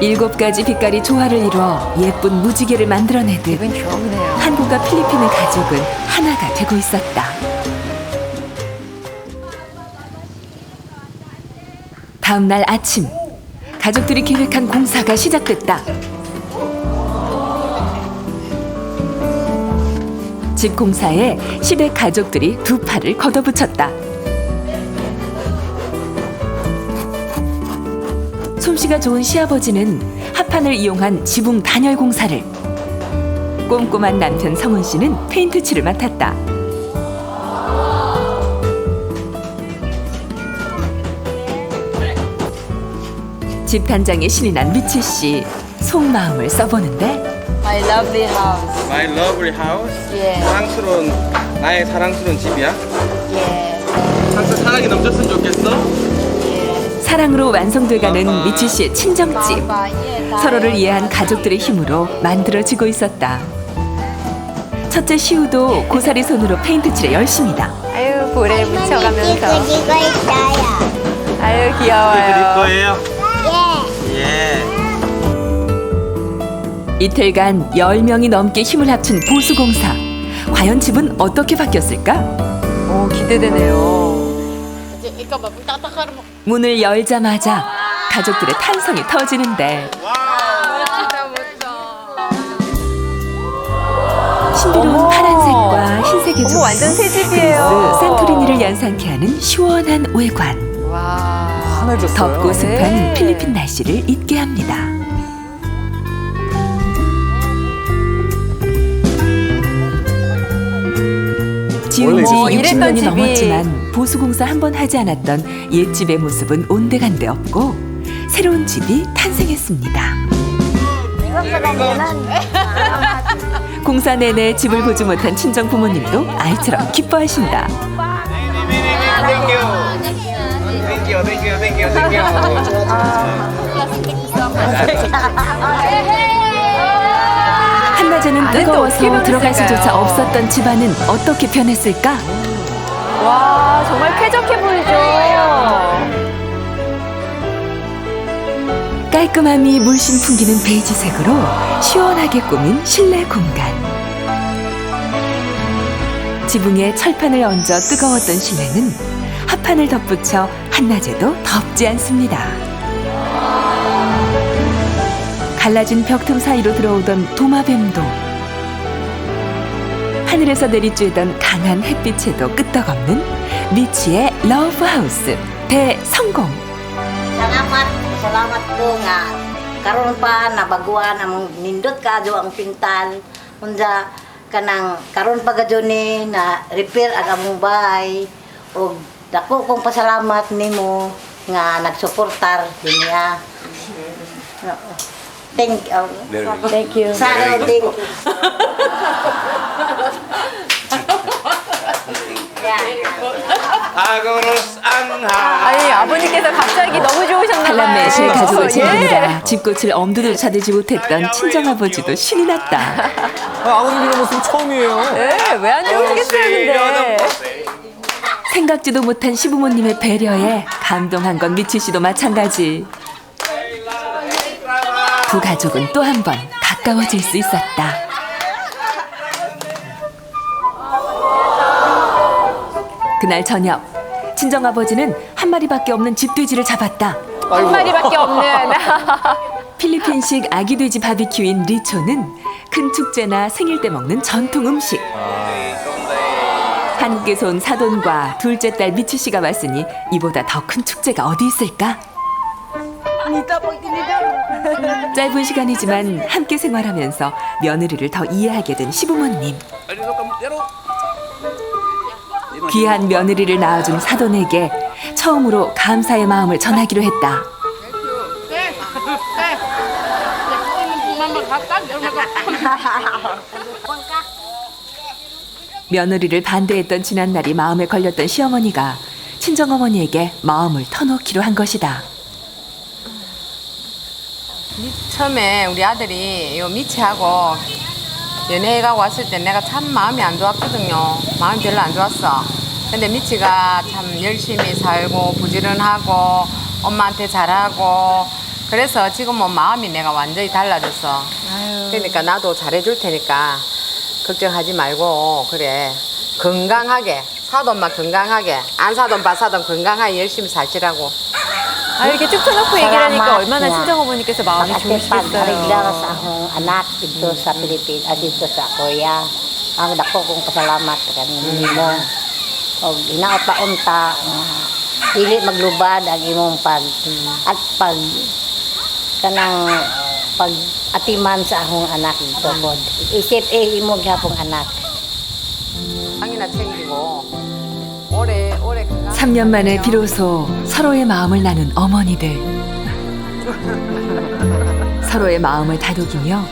7가지 빛깔이 조화를 이루어 예쁜 무지개를 만들어내듯 기분 좋네요. 한국과 필리핀의 가족은 하나가 되고 있었다. 다음 날 아침, 가족들이 계획한 공사가 시작됐다. 집 공사에 시댁 가족들이 두 팔을 걷어붙였다. 솜씨가 좋은 시아버지는 합판을 이용한 지붕 단열 공사를, 꼼꼼한 남편 성훈 씨는 페인트 칠을 맡았다. 집 단장에 신이 난 미치 씨, 속마음을 써보는데 My lovely house. My lovely house. 예. 나의 사랑스러운 집이야. 예. 항상 사랑이 넘쳤으면 좋겠어. 사랑으로 완성돼가는 미치 씨의 친정집. 서로를 이해한 가족들의 힘으로 만들어지고 있었다. 첫째 시우도 고사리 손으로 페인트 칠에 열심이다. 아유, 볼에 묻혀가면서. 아유, 드릴 귀여워요. 거예요. 예. 이틀간 10명이 넘게 힘을 합친 보수공사. 과연 집은 어떻게 바뀌었을까? 오, 기대되네요. 문을 열자마자 가족들의 탄성이 터지는데 신비로운 파란색과 흰색의 조수, 완전 새 집이에요. 산토리니를 연상케 하는 시원한 외관. 환해졌어요. 덥고 습한 네. 필리핀 날씨를 잊게 합니다. 지은 지 원래 60년이 집이- 넘었지만 보수공사 한 번 하지 않았던 옛집의 모습은 온데간데 없고 새로운 집이 탄생했습니다. 공사 내내 집을 보지 못한 친정 부모님도 아이처럼 기뻐하신다. 한낮에는 안에도 뜨거워서 어떻게 들어갈 수조차 변했을까요? 없었던 집안은 어떻게 변했을까? 와, 정말 쾌적해 보이죠? 깔끔함이 물씬 풍기는 베이지색으로 시원하게 꾸민 실내 공간. 지붕에 철판을 얹어 뜨거웠던 실내는 합판을 덧붙여 한낮에도 덥지 않습니다. 갈라진 벽틈 사이로 들어오던 도마뱀도 하늘에서 내리쬐던 강한 햇빛에도 끄떡없는 미치의 러브하우스 대성공. Salamat po nga. Karon pa nabaguan ang nindot kadyo ang pintal. Unja kanang karon pa gadyo ni na repair ang among bahay. Og dako kong pasalamat nimo nga nagsuportar dinya. Thank you. Thank you. Saro, thank you. 아니, 아버님께서 갑자기 너무 좋으셨나봐요. 한남매 세 가족을 예. 지내느라 집꽃을 엄두도 찾지 못했던 친정아버지도 신이 났다. 아버님 이런 모습 처음이에요. 네, 왜 안 좋으시겠어요, 근데. 생각지도 못한 시부모님의 배려에 감동한 건 미치 씨도 마찬가지. 두 가족은 또 한 번 가까워질 수 있었다. 그날 저녁, 친정아버지는 한 마리밖에 없는 집돼지를 잡았다. 한 마리밖에 없는. 필리핀식 아기 돼지 바비큐인 리초는 큰 축제나 생일 때 먹는 전통 음식. 한국에서 온 사돈과 둘째 딸 미치 씨가 왔으니 이보다 더 큰 축제가 어디 있을까? 짧은 시간이지만 함께 생활하면서 며느리를 더 이해하게 된 시부모님. 귀한 며느리를 낳아준 사돈에게 처음으로 감사의 마음을 전하기로 했다. 며느리를 반대했던 지난날이 마음에 걸렸던 시어머니가 친정어머니에게 마음을 터놓기로 한 것이다. 처음에 우리 아들이 요 미치하고 연애가 왔을 때 내가 참 마음이 안 좋았거든요. 마음이 별로 안 좋았어. 근데 미치가 참 열심히 살고 부지런하고 엄마한테 잘하고 그래서 지금은 마음이 내가 완전히 달라졌어. 그러니까 나도 잘해줄 테니까 걱정하지 말고 그래 건강하게 사돈만 건강하게 안 사돈 봐 사돈 건강하게 열심히 사시라고. 이렇게 쭉 쳐놓고 얘기를 하니까 얼마나 친정어머니께서 마음이 좋으시겠어요. sa akong anak dito sa Pilipinas, dito sa Korea. Ang dako kong pasalamat kanimo. Og inaota-unta dili maglubad ang imong pag kanang pag-atiman sa akong anak dito pod. Isip imo gyapong anak. 방이나 챙기고 오래 3년 만에 비로소 서로의 마음을 나눈 어머니들. 서로의 마음을 다독이며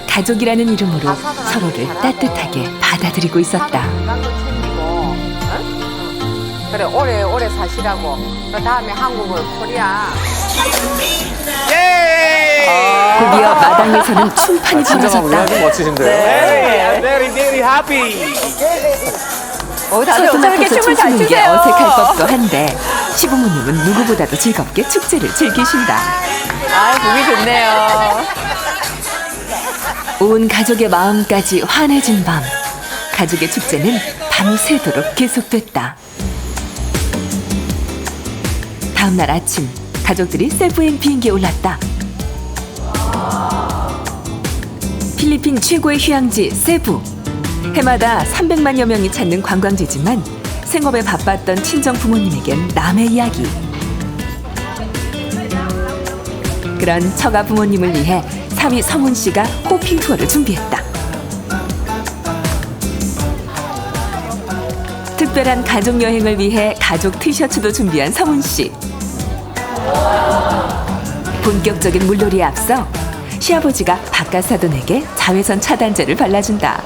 가족이라는 이름으로 서로를 따뜻하게 받아들이고 있었다. 건강도 챙기고 그래 오래 사시라고. 그 다음에 한국을 코리아. 곧이어 마당에서는 춤판이 벌어졌다. 멋지신데요. Very, very happy. 다들 어쩜 이렇게 춤을 잘 게 추세요. 어색할 법도 한데 시부모님은 누구보다도 즐겁게 축제를 즐기신다. 보기 좋네요. 온 가족의 마음까지 환해진 밤. 가족의 축제는 밤새도록 계속됐다. 다음 날 아침 가족들이 세부행 비행기에 올랐다. 필리핀 최고의 휴양지 세부. 해마다 300만여 명이 찾는 관광지지만 생업에 바빴던 친정 부모님에겐 남의 이야기. 그런 처가 부모님을 위해 사위 성훈 씨가 호핑 투어를 준비했다. 특별한 가족 여행을 위해 가족 티셔츠도 준비한 성훈 씨. 본격적인 물놀이에 앞서 시아버지가 바깥 사돈에게 자외선 차단제를 발라준다.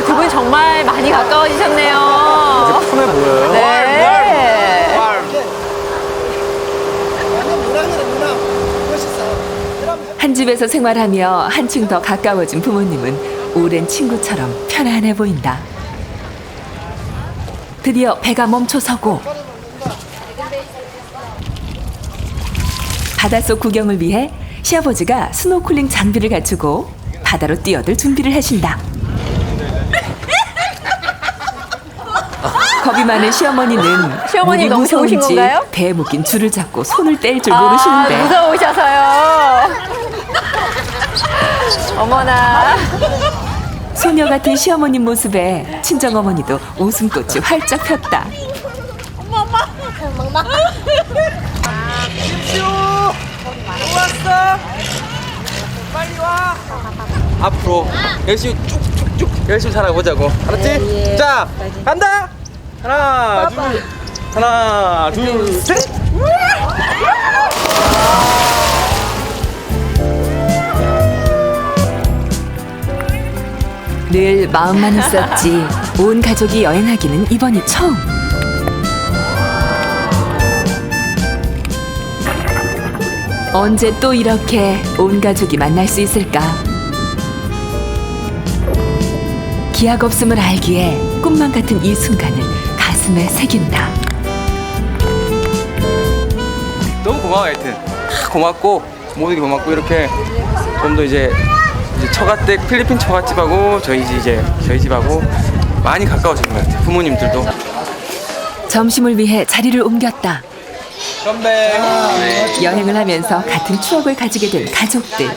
두 분 정말 많이 가까워지셨네요. 이제 푸해 보여요. 네. 한 집에서 생활하며 한층 더 가까워진 부모님은 오랜 친구처럼 편안해 보인다. 드디어 배가 멈춰서고 바닷속 구경을 위해 시아버지가 스노클링 장비를 갖추고 바다로 뛰어들 준비를 하신다. 겁이 많은 시어머니는 시어머니 물이 너무 좋으신 무서운지 건가요? 배에 묶인 줄을 잡고 손을 뗄 줄 모르시는데 무서우셔서요. 어머나. 소녀 같은 시어머님 모습에 친정어머니도 웃음꽃이 활짝 폈다. 엄마. 김수 왔어. 빨리 와. 앞으로 열심히 쭉쭉쭉 열심히 살아보자고. 알았지? 자, 간다. 하나, 둘, 셋. 늘 마음만 있었지 온 가족이 여행하기는 이번이 처음. 언제 또 이렇게 온 가족이 만날 수 있을까? 기약 없음을 알기에 꿈만 같은 이 순간을 가슴에 새긴다. 너무 고마워 하여튼. 고맙고 모두게 고맙고 이렇게 좀 더 이제 처갓댁 필리핀 처갓집하고 저희 집하고 많이 가까워진 것 같아요. 부모님들도. 점심을 위해 자리를 옮겼다. 건배. 여행을 하면서 같은 추억을 가지게 된 가족들.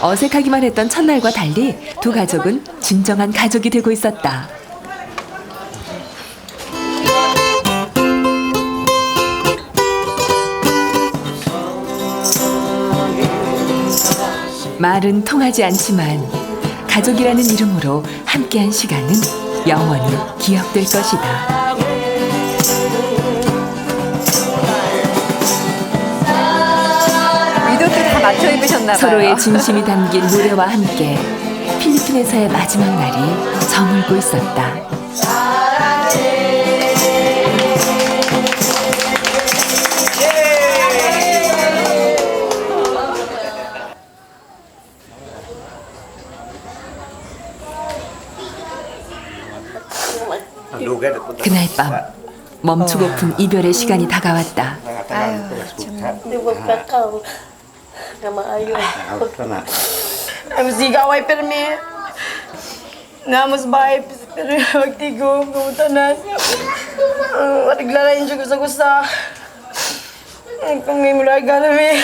어색하기만 했던 첫날과 달리 두 가족은 진정한 가족이 되고 있었다. 말은 통하지 않지만 가족이라는 이름으로 함께한 시간은 영원히 기억될 것이다. 위도도 다 맞춰 입으셨나 봐요. 서로의 진심이 담긴 노래와 함께 필리핀에서의 마지막 날이 저물고 있었다. 그날 밤 멈추고픈 i별의 시간이 다가왔다. Mesti kawai permi. Namus baik pero waktu ko kumutanas. Watiglaran juga sa kung may mulaga namin.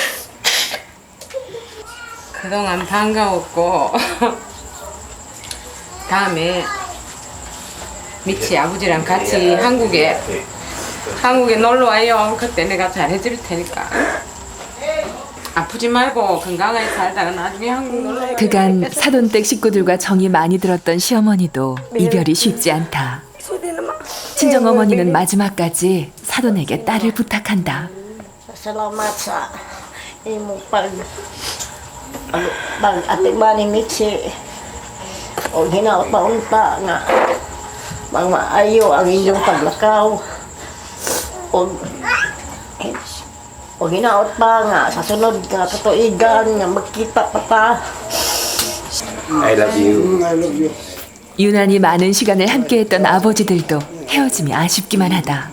그동안 반가웠고 다음에 미치 아버지랑 같이 한국에 놀러 와요. 그때 내가 잘해줄 테니까. 아프지 말고 건강하게 살다가 나중에 한국 놀러 와요. 그간 사돈댁 식구들과 정이 많이 들었던 시어머니도 이별이 쉽지 않다. 친정어머니는 마지막까지 사돈에게 딸을 부탁한다. Salamat sa imong ating ba ni Mitzi o hinaot paunta nga maayo ang inyong paglakaw o hinaot pa nga sa sunod nga katuigan nga magkita pa ta. I love you. I love you. 유난히 많은 시간을 함께했던 아버지들도 헤어짐이 아쉽기만 하다.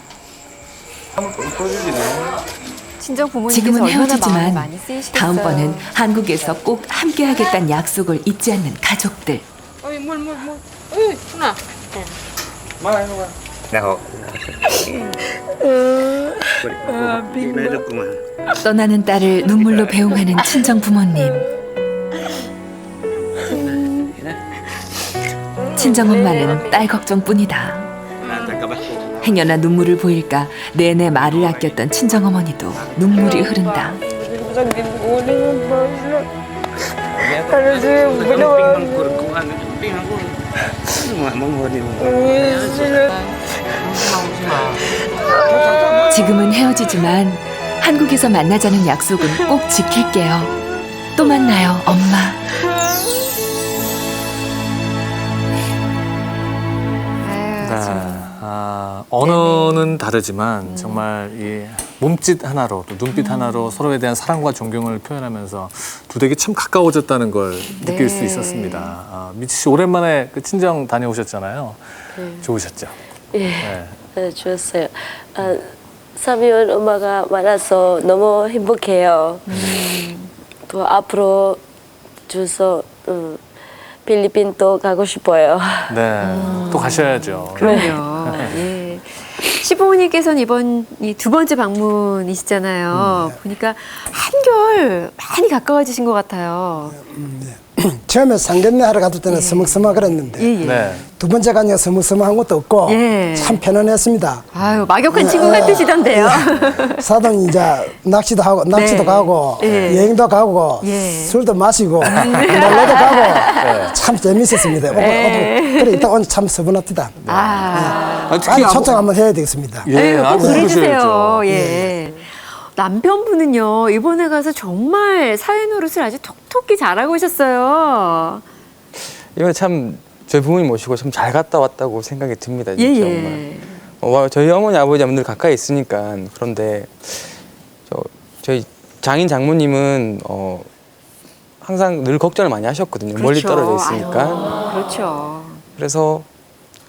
친정 부모님께서 지금은 얼마나 마음이 헤어지지만 많이 쓰이시겠어요. 다음번엔 한국에서 꼭 함께하겠다는 약속을 잊지 않는 가족들. 어이 물. 어이 누나. 떠나는 딸을 눈물로 배웅하는 친정 부모님. 친정 엄마는 딸 걱정뿐이다. 행여나 눈물을 보일까 내내 말을 아꼈던 친정 어머니도 눈물이 흐른다. 지금은 헤어지지만 한국에서 만나자는 약속은 꼭 지킬게요. 또 만나요, 엄마. 언어는 다르지만 정말 이 몸짓 하나로 또 눈빛 하나로 서로에 대한 사랑과 존경을 표현하면서 두 댁이 참 가까워졌다는 걸 느낄 수 있었습니다. 미치 씨 오랜만에 그 친정 다녀오셨잖아요. 좋으셨죠? 네, 좋았어요. 3년 엄마가 많아서 너무 행복해요. 또 앞으로 줘서 필리핀 또 가고 싶어요. 네, 또 가셔야죠. 그럼요. 예. 시부모님께서는 이번이 두 번째 방문이시잖아요. 보니까 한결 많이 가까워지신 것 같아요. 처음에 상견례 하러 갔을 때는 서먹서먹 그랬는데 두 번째 가니까 서먹서먹한 것도 없고 참 편안했습니다. 아유, 막역한 친구 같으시던데요. 사돈 이제 낚시도 가고 여행도 가고 술도 마시고 놀러도 가고 참 재밌었습니다. 그래 이따 오늘 참 서분합니다. 특히 초청 한번 해야 되겠습니다. 꼭 그래주세요. 남편분은요, 이번에 가서 정말 사회 노릇을 아주 톡톡히 잘하고 오셨어요. 이번에 참 저희 부모님 모시고 참 잘 갔다 왔다고 생각이 듭니다. 진짜 정말. 저희 어머니 아버지 늘 가까이 있으니까. 그런데 저희 장인 장모님은 항상 늘 걱정을 많이 하셨거든요. 멀리 떨어져 있으니까. 그렇죠. 그래서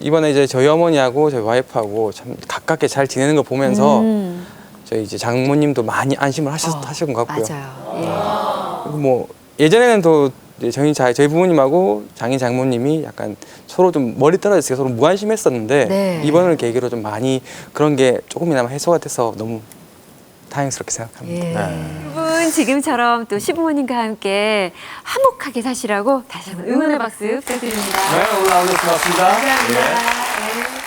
이번에 이제 저희 어머니하고 저희 와이프하고 참 가깝게 잘 지내는 걸 보면서 저희 이제 장모님도 많이 안심을 하신 것 같고요. 맞아요. 그리고 뭐 예전에는 또 저희 부모님하고 장인 장모님이 약간 서로 좀 멀리 떨어져 있어서 서로 무관심했었는데 이번을 계기로 좀 많이 그런 게 조금이나마 해소가 돼서 너무 다행스럽게 생각합니다. 분 지금처럼 또 시부모님과 함께 화목하게 사시라고 다시 한번 응원의 박수 부탁드립니다. 네, 오늘 아주 고맙습니다. 감사합니다. 예. 네.